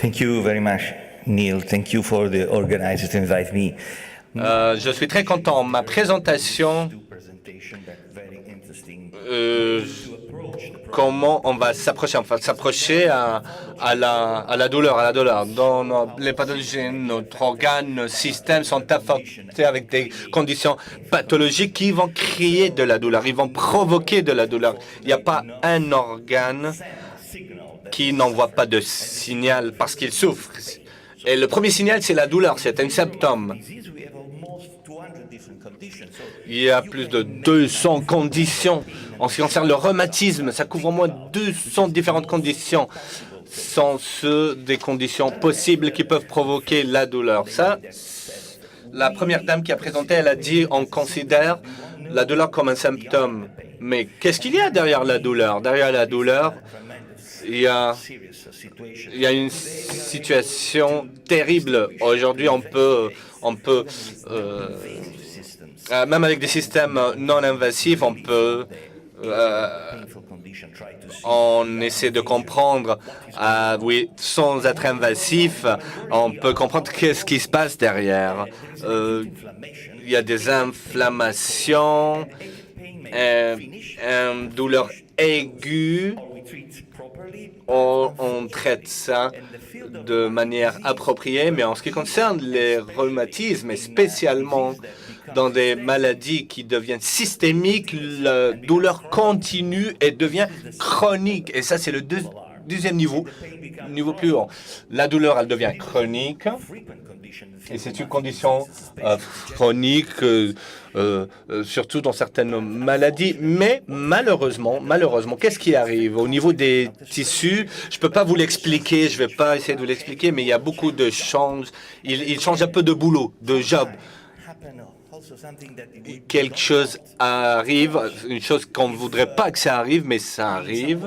Thank you very much, Neil. Thank you for the organizers to invite me. Je suis très content. Ma présentation, comment on va s'approcher? On va s'approcher à la douleur, Dans les pathologies, notre organe, nos systèmes sont affectés avec des conditions pathologiques qui vont créer de la douleur, ils vont provoquer de la douleur. Il n'y a pas un organe qui n'envoie pas de signal parce qu'il souffre. Et le premier signal, c'est la douleur, c'est un symptôme. Il y a plus de 200 conditions. En ce qui concerne le rhumatisme, ça couvre au moins 200 différentes conditions. Sont des conditions possibles qui peuvent provoquer la douleur. Ça, la première dame qui a présenté, elle a dit on considère la douleur comme un symptôme. Mais qu'est-ce qu'il y a derrière la douleur? Derrière la douleur, il y a une situation terrible. Aujourd'hui, on peut même avec des systèmes non invasifs, on essaie de comprendre, oui, sans être invasif, on peut comprendre qu'est-ce qui se passe derrière. Il y a des inflammations, une douleur aiguë. On traite ça de manière appropriée, mais en ce qui concerne les rhumatismes, et spécialement dans des maladies qui deviennent systémiques, la douleur continue et devient chronique. Et ça, c'est le deuxième niveau plus haut. La douleur, elle devient chronique. Et c'est une condition chronique, surtout dans certaines maladies. Mais malheureusement, qu'est-ce qui arrive? Au niveau des tissus, je ne peux pas vous l'expliquer, je ne vais pas essayer de vous l'expliquer, mais il y a beaucoup de changes. Il change un peu de boulot, de job. Quelque chose arrive, une chose qu'on ne voudrait pas que ça arrive, mais ça arrive.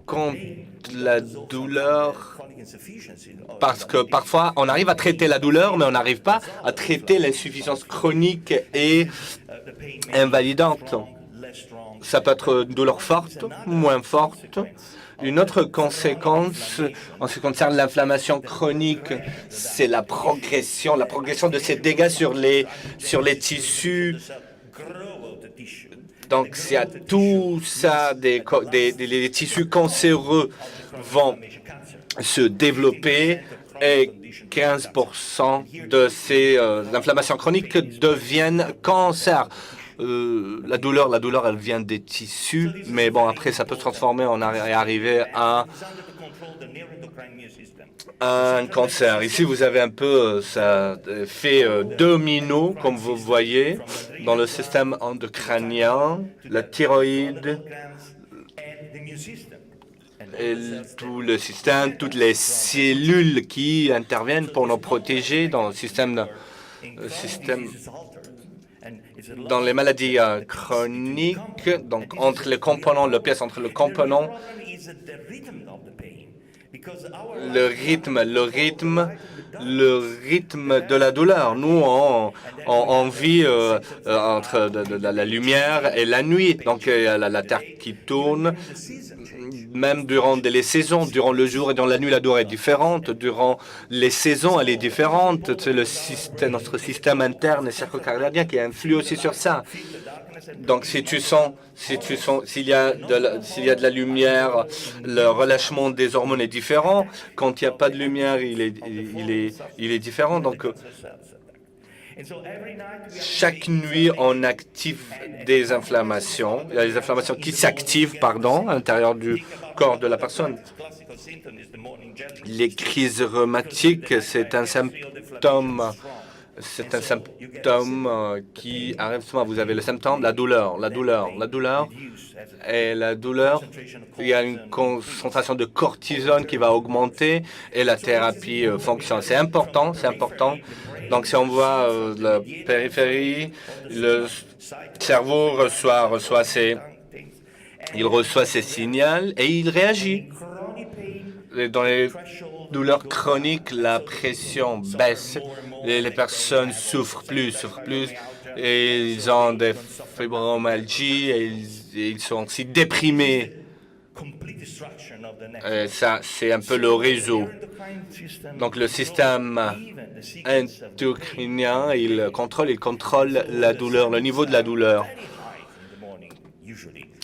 Quand la douleur, parce que parfois on arrive à traiter la douleur, mais on n'arrive pas à traiter l'insuffisance chronique et invalidante. Ça peut être une douleur forte, moins forte. Une autre conséquence en ce qui concerne l'inflammation chronique, c'est la progression de ces dégâts sur les tissus. Donc, s'il y a tout ça, les tissus cancéreux vont se développer et 15% de ces inflammations chroniques deviennent cancer. La douleur, elle vient des tissus, mais bon, après, ça peut se transformer, on est arrivé à un cancer. Ici, vous avez un peu ça fait domino, comme vous voyez, dans le système endocrinien, la thyroïde, et tout le système, toutes les cellules qui interviennent pour nous protéger dans le système dans les maladies chroniques, donc entre les components, le pièce entre le component, le rythme de la douleur. Nous, on vit entre la lumière et la nuit. Donc, il y a la Terre qui tourne, même durant les saisons. Durant le jour et dans la nuit, la douleur est différente. Durant les saisons, elle est différente. C'est notre système interne et circadien qui influe aussi sur ça. Donc, s'il y a de la lumière, le relâchement des hormones est différent. Quand il n'y a pas de lumière, il est différent. Donc, chaque nuit, on active des inflammations. Il y a des inflammations qui s'activent, à l'intérieur du corps de la personne. Les crises rhumatiques, c'est un symptôme. Qui arrive souvent. Vous avez le symptôme, la douleur. Et la douleur, il y a une concentration de cortisone qui va augmenter et la thérapie fonctionne. C'est important. Donc, si on voit la périphérie, le cerveau reçoit ses signaux et il réagit. Et dans les douleurs chroniques, la pression baisse. Les personnes souffrent plus, et ils ont des fibromyalgies et ils sont aussi déprimés. Et ça, c'est un peu le réseau. Donc, le système endocrinien, il contrôle la douleur, le niveau de la douleur.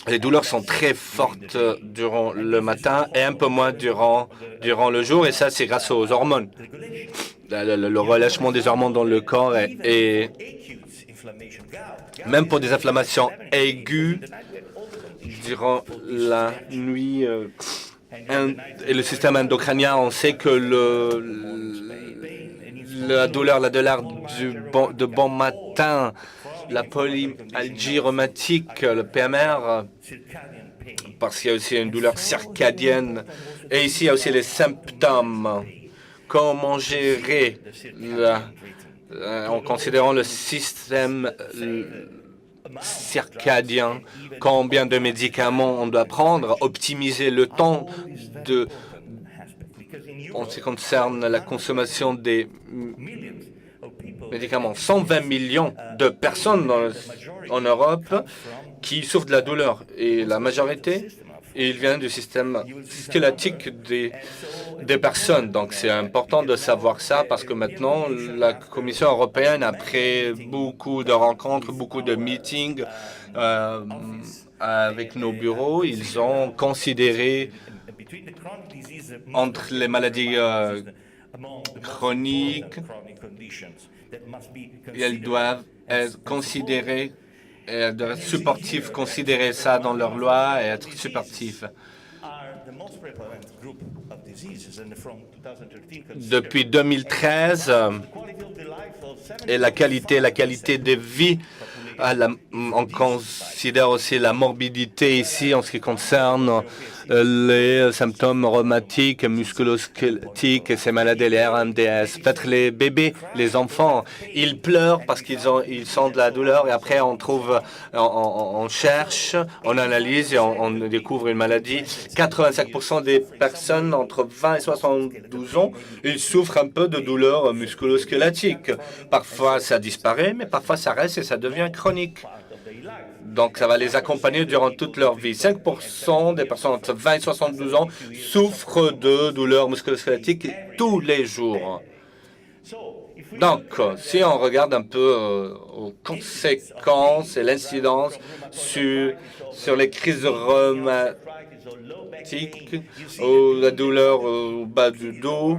Les douleurs sont très fortes durant le matin et un peu moins durant le jour. Et ça, c'est grâce aux hormones. Le relâchement des hormones dans le corps et même pour des inflammations aiguës durant la nuit et le système endocrinien, on sait que la douleur de bon matin, la polymyalgie rhumatique, le PMR, parce qu'il y a aussi une douleur circadienne. Et ici, il y a aussi les symptômes. Comment gérer en considérant le système circadien, combien de médicaments on doit prendre, optimiser le temps en ce qui concerne la consommation des médicaments. 120 millions de personnes en Europe qui souffrent de la douleur et la majorité, il vient du système squelettique des personnes. Donc, c'est important de savoir ça parce que maintenant, la Commission européenne, après beaucoup de rencontres, beaucoup de meetings avec nos bureaux, ils ont considéré entre les maladies chroniques, elles doivent être considérées, elles doivent être supportives, considérer ça dans leur loi et être supportifs. Depuis 2013, et la qualité de vie, on considère aussi la morbidité ici en ce qui concerne les symptômes rhumatiques, musculo-squelettiques et ces maladies, les RMDS. Peut-être les bébés, les enfants, ils pleurent parce qu'ils sont de la douleur et après on cherche, on analyse et on découvre une maladie. 85% des personnes entre 20 et 72 ans, ils souffrent un peu de douleurs musculo-squelettiques. Parfois, ça disparaît, mais parfois, ça reste et ça devient chronique. Donc, ça va les accompagner durant toute leur vie. 5% des personnes entre 20 et 72 ans souffrent de douleurs musculo-squelettiques tous les jours. Donc, si on regarde un peu aux conséquences et l'incidence sur les crises rhumatiques, la douleur au bas du dos,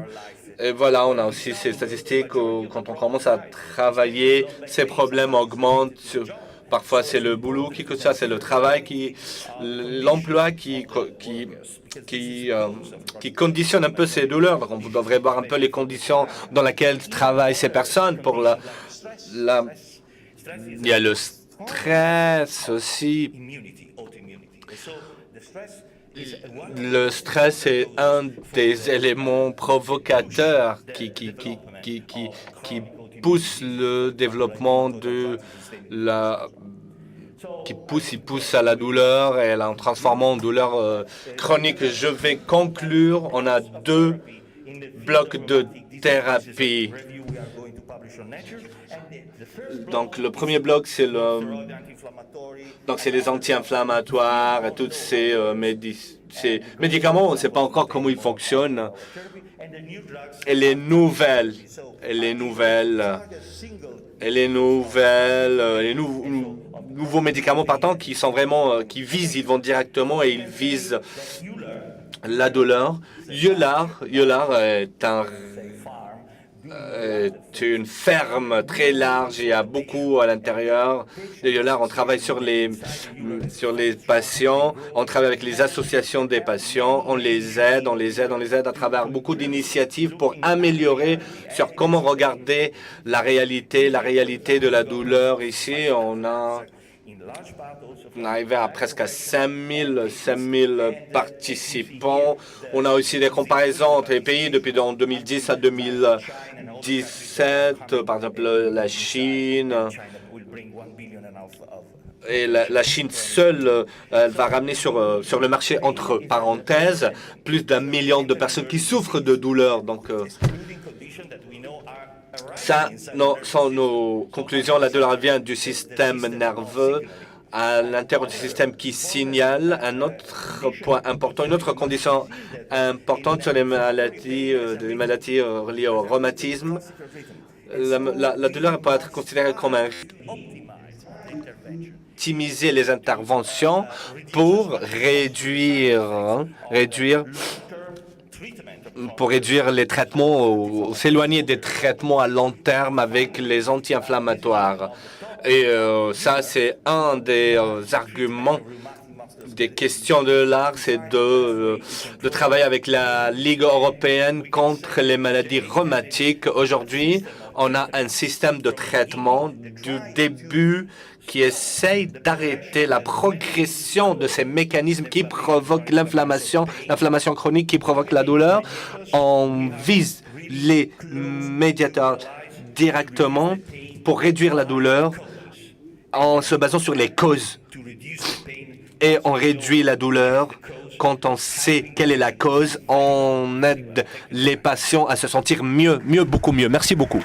et voilà, on a aussi ces statistiques où, quand on commence à travailler, ces problèmes augmentent. Parfois, c'est le boulot qui coûte ça, c'est le travail l'emploi qui conditionne un peu ces douleurs. Donc, on devrait voir un peu les conditions dans lesquelles travaillent ces personnes. Il y a le stress aussi. Le stress est un des éléments provocateurs qui pousse le développement qui pousse à la douleur et en transformant en douleur chronique. Je vais conclure. On a 2 blocs de thérapie. Donc, le premier bloc, c'est les anti-inflammatoires et tous ces médicaments. On ne sait pas encore comment ils fonctionnent. Et les nouveaux médicaments partant qui sont vraiment, ils vont directement et ils visent la douleur. Eular est une ferme très large, il y a beaucoup à l'intérieur. Eular, on travaille sur les patients, on travaille avec les associations des patients, on les aide à travers beaucoup d'initiatives pour améliorer sur comment regarder la réalité de la douleur. Ici, on est arrivé à presque à 5000 participants. On a aussi des comparaisons entre les pays depuis 2010 à 2017. Par exemple, la Chine. Et la Chine seule va ramener sur le marché, entre parenthèses, plus d'1 million de personnes qui souffrent de douleurs. Donc, ça sont nos conclusions. La douleur vient du système nerveux. à l'intérieur du système qui signale un autre point important, une autre condition importante sur les maladies liées au rhumatisme. La douleur peut être considérée comme un optimiser les interventions pour réduire les traitements ou s'éloigner des traitements à long terme avec les anti-inflammatoires. Et ça, c'est un des arguments des questions de l'art, c'est de travailler avec la Ligue européenne contre les maladies rhumatiques. Aujourd'hui, on a un système de traitement du début qui essaye d'arrêter la progression de ces mécanismes qui provoquent l'inflammation chronique qui provoque la douleur. On vise les médiateurs directement pour réduire la douleur en se basant sur les causes. Et on réduit la douleur quand on sait quelle est la cause. On aide les patients à se sentir mieux, beaucoup mieux. Merci beaucoup.